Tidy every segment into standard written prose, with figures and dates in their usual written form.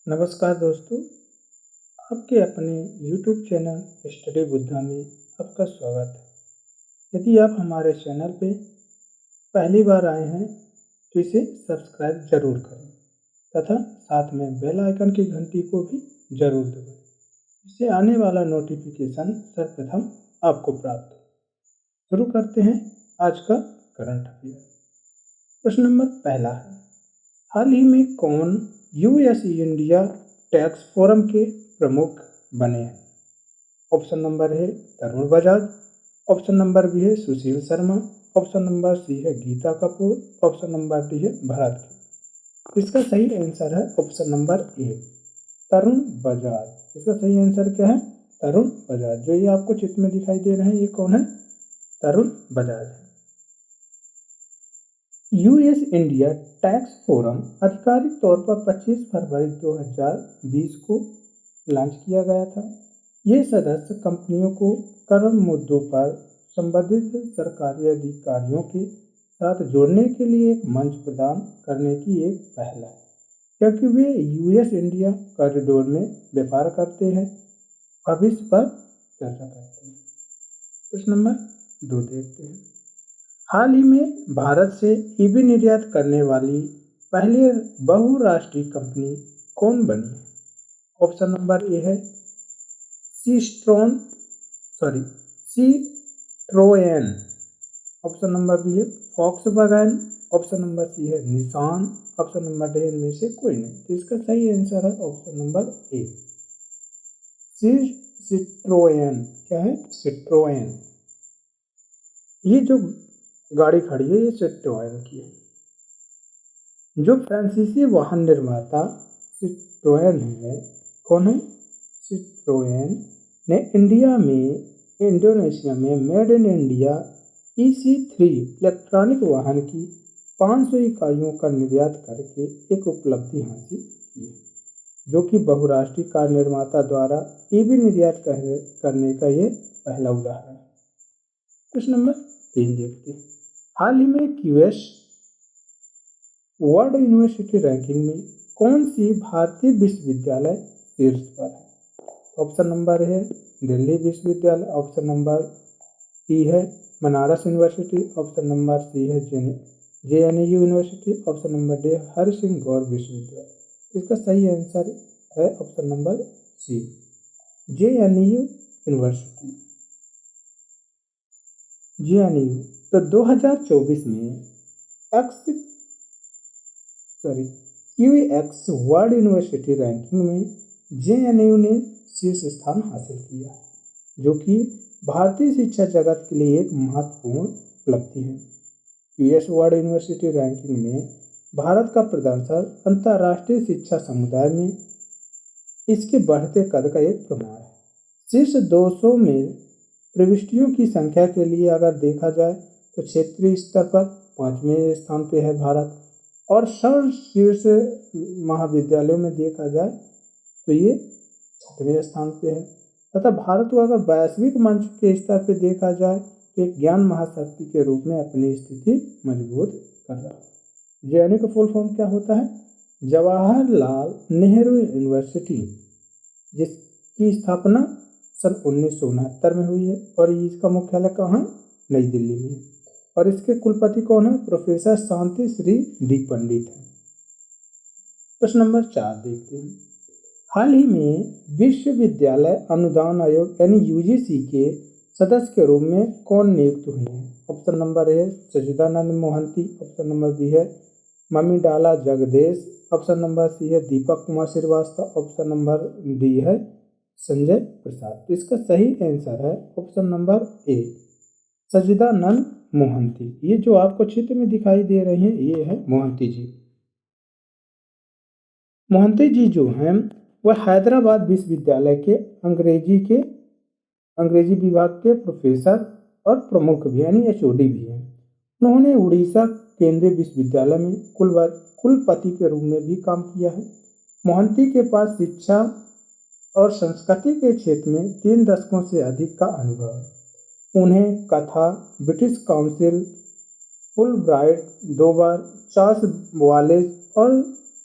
नमस्कार दोस्तों, आपके अपने YouTube चैनल स्टडी बुद्धा में आपका स्वागत है। यदि आप हमारे चैनल पे पहली बार आए हैं तो इसे सब्सक्राइब जरूर करें तथा साथ में बेल आइकन की घंटी को भी जरूर दबाएं। इससे आने वाला नोटिफिकेशन सर्वप्रथम आपको प्राप्त हो। शुरू करते हैं आज का करंट अफेयर। प्रश्न नंबर पहला है, हाल ही में कौन यूएस इंडिया टैक्स फोरम के प्रमुख बने हैं? ऑप्शन नंबर है Tarun Bajaj, option number B है Sushil Sharma, option number C है Geeta Kapoor, option number D है भरत के। इसका सही आंसर है option number A, Tarun Bajaj. इसका सही आंसर क्या है? तरुण बजाज। जो ये आपको चित्र में दिखाई दे रहे हैं, ये कौन है? तरुण बजाज है। यूएस इंडिया टैक्स फोरम आधिकारिक तौर पर 25 फरवरी 2020 को लॉन्च किया गया था। ये सदस्य कंपनियों को कर मुद्दों पर संबंधित सरकारी अधिकारियों के साथ जोड़ने के लिए एक मंच प्रदान करने की एक पहल है, क्योंकि वे यूएस इंडिया कॉरिडोर में व्यापार करते हैं। भविष्य पर चर्चा करते हैं। प्रश्न नंबर 2 देखते हैं, हाल ही में भारत से ईवी निर्यात करने वाली पहली बहुराष्ट्रीय कंपनी कौन बनी है? ऑप्शन नंबर ए है सिट्रोएन, ऑप्शन नंबर बी है फॉक्सवैगन, ऑप्शन नंबर सी है निसान, ऑप्शन नंबर डी इनमें से कोई नहीं। तो इसका सही आंसर है ऑप्शन नंबर ए, सिट्रोएन। क्या है? सिट्रोएन। ये जो गाड़ी खड़ी है ये सिट्रोएन की है। जो फ्रांसीसी वाहन निर्माता सिट्रोएन है, कौन है? सिट्रोएन ने इंडोनेशिया में made in India EC3 electronic वाहन की 500 इकाइयों का निर्यात करके एक उपलब्धि हासिल की है, जो कि बहुराष्ट्रीय कार निर्माता द्वारा ईवी निर्यात करने का ये पहला उदाहरण है। प्रश्न नंबर 3 देखते हैं, हाल ही में क्यूएस वर्ल्ड यूनिवर्सिटी रैंकिंग में कौन सी भारतीय विश्वविद्यालय शीर्ष पर है? ऑप्शन नंबर है दिल्ली विश्वविद्यालय, ऑप्शन नंबर बी है Banaras university, option number C है JNU university, option number D Hari Singh Gour विश्वविद्यालय। इसका सही आंसर है option number C, JNU university. JNU तो 2024 में QX वर्ल्ड यूनिवर्सिटी रैंकिंग में JNU ने शीर्ष स्थान हासिल किया, जो कि भारतीय शिक्षा जगत के लिए एक महत्वपूर्ण उपलब्धि है। QS वर्ल्ड यूनिवर्सिटी रैंकिंग में भारत का प्रदर्शन अंतर्राष्ट्रीय शिक्षा समुदाय में इसके बढ़ते कद का एक प्रमाण है। शीर्ष 200 में प्रविष्टियों की संख्या के लिए अगर देखा जाए तो क्षेत्रीय स्तर पर 5वें स्थान पे है भारत, और शीर्ष महाविद्यालयों में देखा जाए तो ये 6वें स्थान पे है। तथा भारत को अगर वैश्विक मंच के स्तर पे देखा जाए तो एक ज्ञान महाशक्ति के रूप में अपनी स्थिति मजबूत कर रहा है। JNU का फुल फॉर्म क्या होता है? जवाहरलाल नेहरू यूनिवर्सिटी, जिसकी स्थापना सन 1969 में हुई है, और इसका मुख्यालय कहाँ? नई दिल्ली में। और इसके कुलपति कौन है? प्रोफेसर शांति श्री डी पंडित है। प्रश्न नंबर 4 देखते हैं, हाल ही में विश्वविद्यालय अनुदान आयोग यानी UGC के सदस्य के रूप में कौन नियुक्त हुए हैं? Option number A Sachidanand Mohanty, option number B है Mamidala Jagadesh, option number C है Deepak Kumar Srivastava, option number D है संजय प्रसाद। तो इसका सही आंसर है option number A, Sachidanand Mohanty. ये जो आपको चित्र में दिखाई दे रहे हैं ये है मोहंती जी। मोहंती जी जो हैं वह हैदराबाद विश्वविद्यालय के अंग्रेजी विभाग के प्रोफेसर और प्रमुख भी यानी HOD भी हैं। उन्होंने उड़ीसा केंद्रीय विश्वविद्यालय में कुलपति के रूप में भी काम किया है। मोहंती के पास शिक्षा और संस्कृति के क्षेत्र में 3 दशकों से अधिक का अनुभव है। उन्हें कथा, ब्रिटिश काउंसिल, फुलब्राइट 2 बार, चार्ल्स वालेस और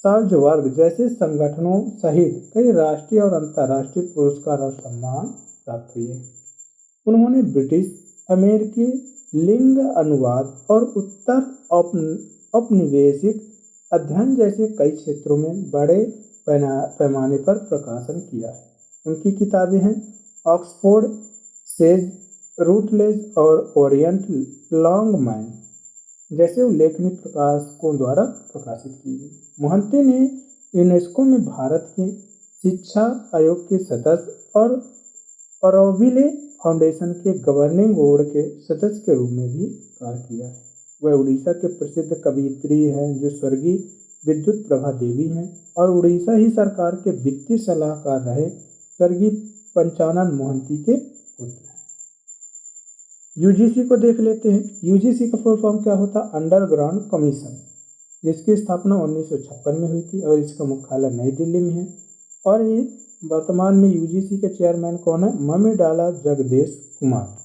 साल्ज़बर्ग जैसे संगठनों सहित कई राष्ट्रीय और अंतर्राष्ट्रीय पुरस्कार और सम्मान प्राप्त हुए। उन्होंने ब्रिटिश अमेरिकी लिंग अनुवाद और उत्तर औपनिवेशिक अध्ययन जैसे कई क्षेत्रों में बड़े पैमाने पर प्रकाशन किया है। उनकी किताबें हैं ऑक्सफोर्ड सेज, रूटलेज और ओरिएंट लॉन्गमैन जैसे उल्लेखनीय प्रकाशकों द्वारा प्रकाशित की गई। मोहंती ने यूनेस्को में भारत के शिक्षा आयोग के सदस्य और ऑरोविले फाउंडेशन के गवर्निंग बोर्ड के सदस्य के रूप में भी कार्य किया है। वह उड़ीसा के प्रसिद्ध कवयित्री हैं जो स्वर्गीय विद्युत प्रभा देवी हैं और उड़ीसा ही सरकार के वित्तीय सलाहकार रहे स्वर्गीय पंचानन मोहंती के पुत्र हैं। यूजीसी को देख लेते हैं। यूजीसी का फुल फॉर्म क्या होता है? अंडरग्राउंड कमीशन, जिसकी स्थापना 1956 में हुई थी और इसका मुख्यालय नई दिल्ली में है। और ये वर्तमान में यूजीसी के चेयरमैन कौन है? मम्मीडाला जगदेश कुमार।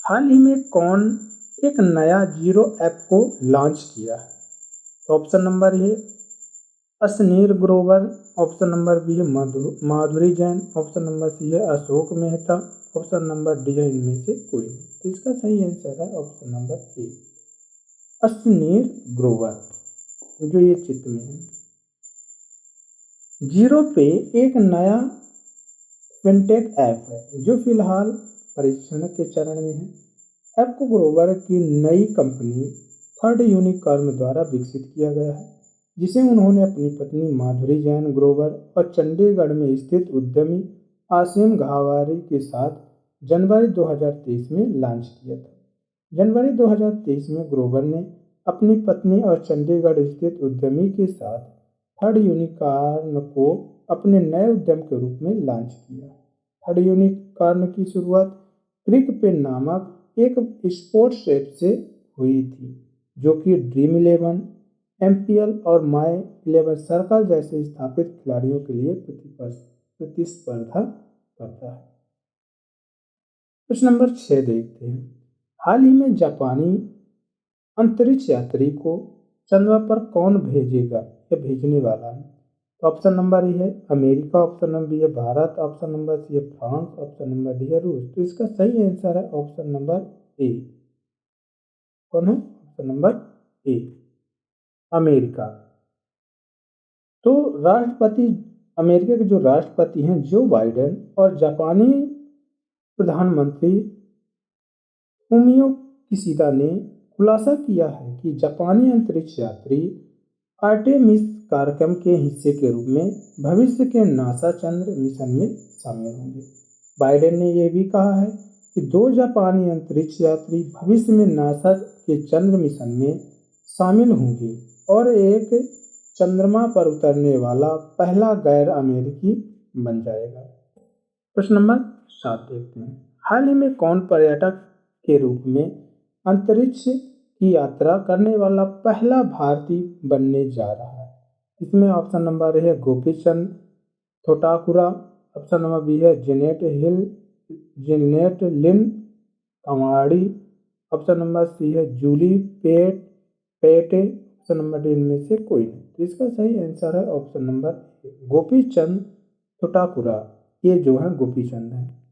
हाल ही में कौन एक नया जीरो ऐप को लॉन्च किया है? तो option number A Ashneer Grover, option number B है Madhuri Jain, option number C है Ashok Mehta, option number D है इनमें से कोई नहीं। तो इसका सही आंसर है option number A Ashneer Grover, जो ये चित्र में है। जीरो पे एक नया फिनटेक ऐप है जो फिलहाल परीक्षण के चरण में है। ऐप को ग्रोवर की नई कंपनी थर्ड यूनिकॉर्न द्वारा विकसित किया गया है, जिसे उन्होंने अपनी पत्नी माधुरी जैन ग्रोवर और चंडीगढ़ में स्थित उद्यमी आसिम घावारी के साथ जनवरी 2023 में लॉन्च किया था। जनवरी 2023 में ग्रोवर ने अपनी पत्नी और चंडीगढ़ स्थित उद्यमी के साथ थर्ड यूनिकॉर्न को अपने नए उद्यम के रूप में लॉन्च किया। थर्ड यूनिकॉर्न की शुरुआत क्रिकपिन नामक एक स्पोर्ट्स ऐप से हुई थी, जो कि ड्रीम 11, एमपीएल और माई 11 सर्कल जैसे स्थापित खिलाड़ियों के लिए प्रतिस्पर्धा करता है। प्रश्न नंबर 6 देखते हैं। हाल ही में जापानी अंतरिक्ष यात्री को चंद्रमा पर कौन भेजेगा या भेजने वाला है? तो ऑप्शन नंबर ए है अमेरिका, ऑप्शन नंबर बी है भारत, ऑप्शन नंबर सी है फ्रांस, ऑप्शन नंबर डी है रूस। तो इसका सही आंसर है ऑप्शन नंबर ए। कौन है? Option number A America. तो राष्ट्रपति अमेरिका के जो राष्ट्रपति हैं जो बाइडेन और जापानी प्रधानमंत्री फुमियो किशिदा ने खुलासा किया है कि जापानी अंतरिक्ष यात्री आर्टेमिस कार्यक्रम के हिस्से के रूप में भविष्य के नासा चंद्र मिशन में शामिल होंगे। बाइडेन ने यह भी कहा है कि 2 जापानी अंतरिक्ष यात्री भविष्य में नासा के चंद्र मिशन में शामिल होंगे और एक चंद्रमा पर उतरने वाला पहला गैर अमेरिकी बन जाएगा। प्रश्न नंबर 7 देखते हैं। हाल ही में कौन पर्यटक के रूप में अंतरिक्ष की यात्रा करने वाला पहला भारतीय बनने जा रहा है? इसमें ऑप्शन नंबर ए है Gopichand Thotakura, option number B है Janet Lynn Kavandi, option number C है जूली पेटे, ऑप्शन नंबर डी इनमें से कोई नहीं। तो इसका सही आंसर है ऑप्शन नंबर गोपीचंद थोटाकुरा। ये जो है गोपीचंद है।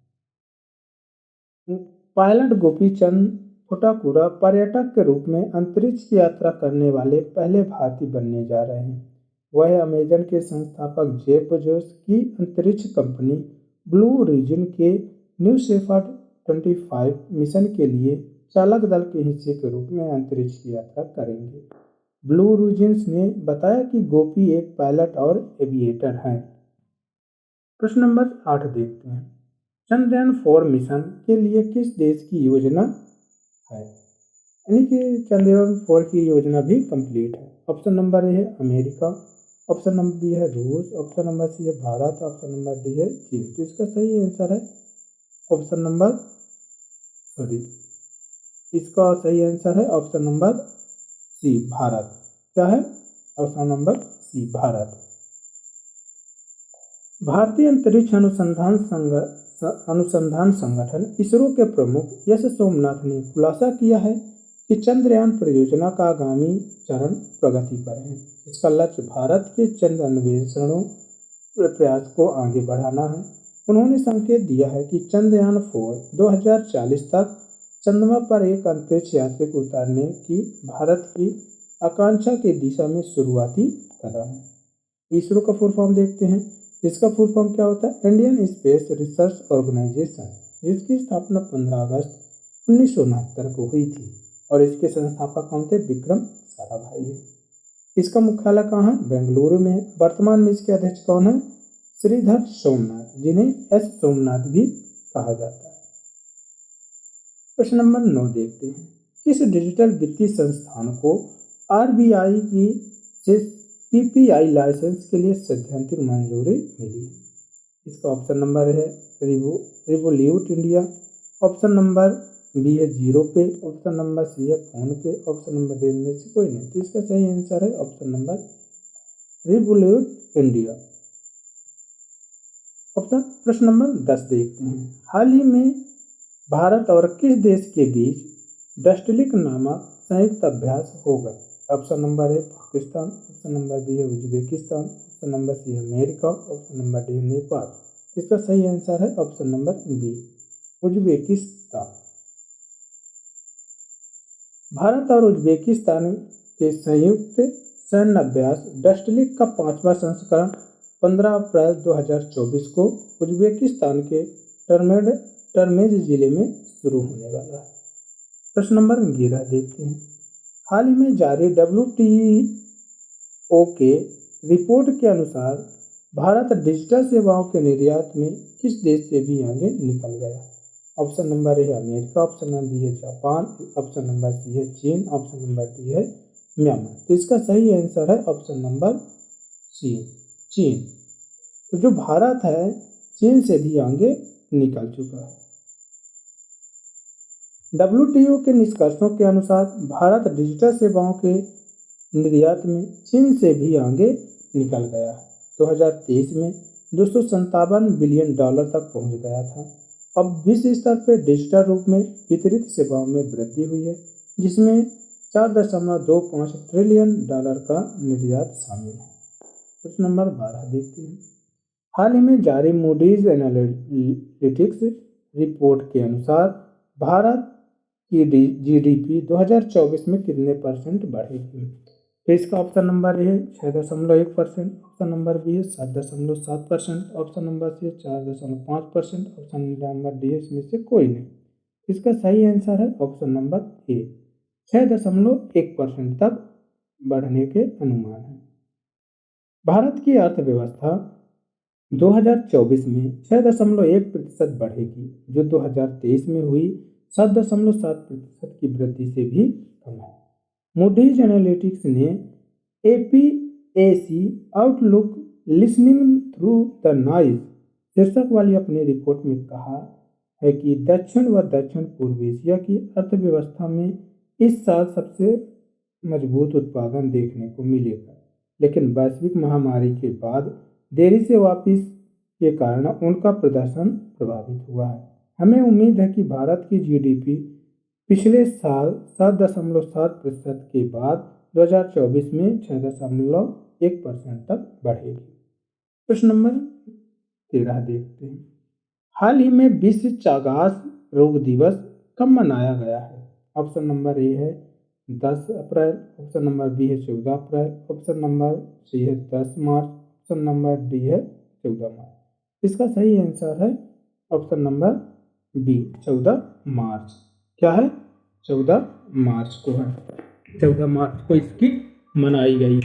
पायलट गोपीचंद थोटाकुरा पर्यटक के रूप में अंतरिक्ष की यात्रा करने वाले पहले भारतीय बनने जा रहे हैं। वह अमेजन के संस्थापक जेफ बेजोस की अंतरिक्ष कंपनी ब्लू ओरिजिन के न्यू शेफर्ड 25 मिशन के लिए चालक दल के हिस्से के रूप में अंतरिक्ष की यात्रा करेंगे। ब्लू ओरिजिन ने बताया कि गोपी एक पायलट और एविएटर हैं। प्रश्न नंबर 8 देखते हैं। चंद्रयान 4 मिशन के लिए किस देश की योजना है? यानी कि चंद्रयान 4 की योजना भी कंप्लीट है। ऑप्शन नंबर ए है अमेरिका, ऑप्शन नंबर बी है रूस, ऑप्शन नंबर सी है भारत, ऑप्शन नंबर डी है चीन। तो इसका सही आंसर है ऑप्शन नंबर इसका सही आंसर है ऑप्शन नंबर सी भारत। क्या है? Option number C Bharat. भारतीय अंतरिक्ष अनुसंधान संगठन इसरो के प्रमुख यश सोमनाथ ने खुलासा किया है कि चंद्रयान परियोजना का आगामी चरण प्रगति पर है। इसका लक्ष्य भारत के चंद्र अन्वेषणों प्रयास को आगे बढ़ाना है। उन्होंने संकेत दिया है कि चंद्रयान 4 2040 तक चंद्रमा पर एक अंतरिक्ष यात्री को उतारने की भारत की आकांक्षा की दिशा में शुरुआती कदम है। इसरो का फुल फॉर्म देखते हैं। इसका फुल फॉर्म क्या होता है? इंडियन स्पेस रिसर्च ऑर्गेनाइजेशन, जिसकी स्थापना 15 अगस्त 1969 को हुई थी और इसके संस्थापक कौन थे? विक्रम साराभाई है। इसका मुख्यालय कहाँ है? बेंगलुरु में। वर्तमान में इसके अध्यक्ष कौन है? श्रीधर सोमनाथ, जिन्हें एस सोमनाथ भी कहा जाता है। प्रश्न नंबर 9 देखते हैं। किस डिजिटल वित्तीय संस्थान को आरबीआई की से पीपीआई लाइसेंस के लिए सैद्धांतिक मंजूरी मिली? इसका ऑप्शन नंबर है revolute India, option number B है जीरो पे, ऑप्शन नंबर सी है फोन पे, ऑप्शन नंबर डी में से कोई नहीं। तो इसका सही आंसर है option number revolute India. Option प्रश्न नंबर 10 देखते हैं। हाल ही में भारत और किस देश के बीच डस्टलिक नामक संयुक्त अभ्यास होगा? ऑप्शन नंबर है पाकिस्तान, ऑप्शन नंबर बी है उज्बेकिस्तान, ऑप्शन नंबर सी है America, option number D Nepal. इसका सही आंसर है option number B Uzbekistan. Bharat और उज्बेकिस्तान के संयुक्त सैन्य अभ्यास डस्टलिक का 5वां संस्करण 15 अप्रैल 2024 को उज्बेकिस्तान के टर्मेज जिले में शुरू होने वाला है। प्रश्न नंबर 11 देखते हैं। हाल ही में जारी WTO के रिपोर्ट के अनुसार भारत डिजिटल सेवाओं के निर्यात में किस देश से भी आगे निकल गया है? ऑप्शन नंबर ए है अमेरिका, ऑप्शन नंबर बी है जापान, ऑप्शन नंबर सी है चीन, ऑप्शन नंबर डी है म्यांमार। तो इसका सही आंसर है ऑप्शन नंबर सी चीन। तो जो भारत है चीन से भी आगे निकल चुका है। WTO के निष्कर्षों के अनुसार भारत डिजिटल सेवाओं के निर्यात में चीन से भी आगे निकल गया है। 2023 में $257 बिलियन तक पहुंच गया था। अब विश्व स्तर पर डिजिटल रूप में वितरित सेवाओं में वृद्धि हुई है, जिसमें $4.25 ट्रिलियन का निर्यात शामिल है। प्रश्न नंबर 12 देखते हैं। हाल ही में जारी मूडीज एनालिटिक्स रिपोर्ट के अनुसार भारत की GDP 2024 में कितने परसेंट बढ़ेगी? तो इसका ऑप्शन नंबर ए है 6.1%, ऑप्शन नंबर बी है 7.7%, ऑप्शन नंबर सी है 4.5%, ऑप्शन नंबर डी है इसमें से कोई नहीं। इसका सही आंसर है ऑप्शन नंबर ए 6.1% तक बढ़ने के अनुमान है। भारत की अर्थव्यवस्था 2024 में 6.1% बढ़ेगी, जो 2023 में हुई 7.7% की वृद्धि से भी कम है। मूडीज एनालिटिक्स ने APAC outlook listening through the noise शीर्षक वाली अपनी रिपोर्ट में कहा है कि दक्षिण व दक्षिण पूर्व एशिया की अर्थव्यवस्था में इस साल सबसे मजबूत उत्पादन देखने को मिलेगा, लेकिन वैश्विक महामारी के बाद देरी से वापस के कारण उनका प्रदर्शन प्रभावित हुआ है। हमें उम्मीद है कि भारत की GDP पिछले साल 7.7% के बाद 2024 में 6.1% तक बढ़ेगी। प्रश्न नंबर 13 देखते हैं। हाल ही में विश्व चागास रोग दिवस कब मनाया गया है? ऑप्शन नंबर ए है 10 अप्रैल, ऑप्शन नंबर बी है 14 अप्रैल, ऑप्शन नंबर सी है 10 मार्च, ऑप्शन नंबर डी है 14 मार्च। इसका सही आंसर है ऑप्शन नंबर बी 14 मार्च। क्या है? 14 मार्च को है। 14 मार्च को इसकी मनाई गई है।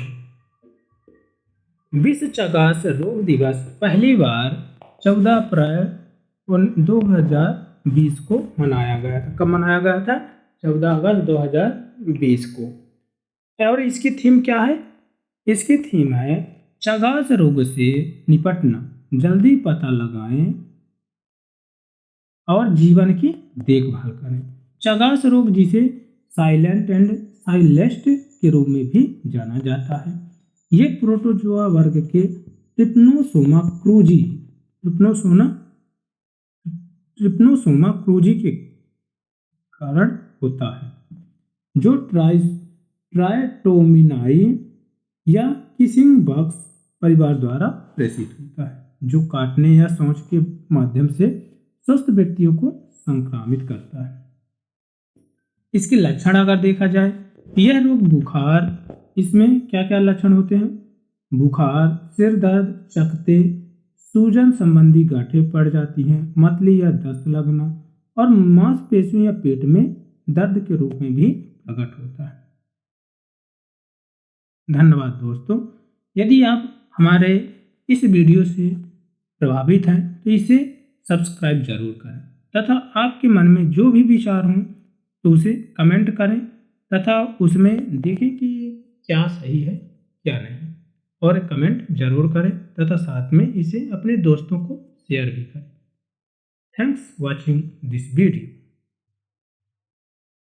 विश्व चागास रोग दिवस पहली बार 14 अप्रैल 2020 को मनाया गया था। कब मनाया गया था? 14 अगस्त 2020 को। और इसकी थीम क्या है? इसकी थीम है चागास रोग से निपटना, जल्दी पता लगाएं और जीवन की देखभाल करें। चागास रोग, जिसे साइलेंट एंड साइलेस्ट के रूप में भी जाना जाता है, ये प्रोटोजोआ वर्ग के ट्रिप्नोसोमा क्रूजी के कारण होता है। जो ट्राइटोमिनाई या किसिंग बग्स परिवार द्वारा प्रेषित होता है, जो काटने या सोच के माध्यम से स्वस्थ व्यक्तियों को संक्रामित करता है। इसके लक्षण अगर देखा जाए, यह रोग बुखार, इसमें क्या क्या लक्षण होते हैं? बुखार, सिर दर्द, चकत्ते, सूजन संबंधी गांठें पड़ जाती हैं, मतली या दस्त लगना और मांसपेशियों या पेट में दर्द के रूप में भी प्रकट होता है। धन्यवाद दोस्तों। यदि आप हमारे इस वीडियो से प्रभावित हैं तो इसे सब्सक्राइब जरूर करें तथा आपके मन में जो भी विचार हों तो उसे कमेंट करें तथा उसमें देखें कि क्या सही है क्या नहीं, और कमेंट जरूर करें तथा साथ में इसे अपने दोस्तों को शेयर भी करें। Thanks watching this video.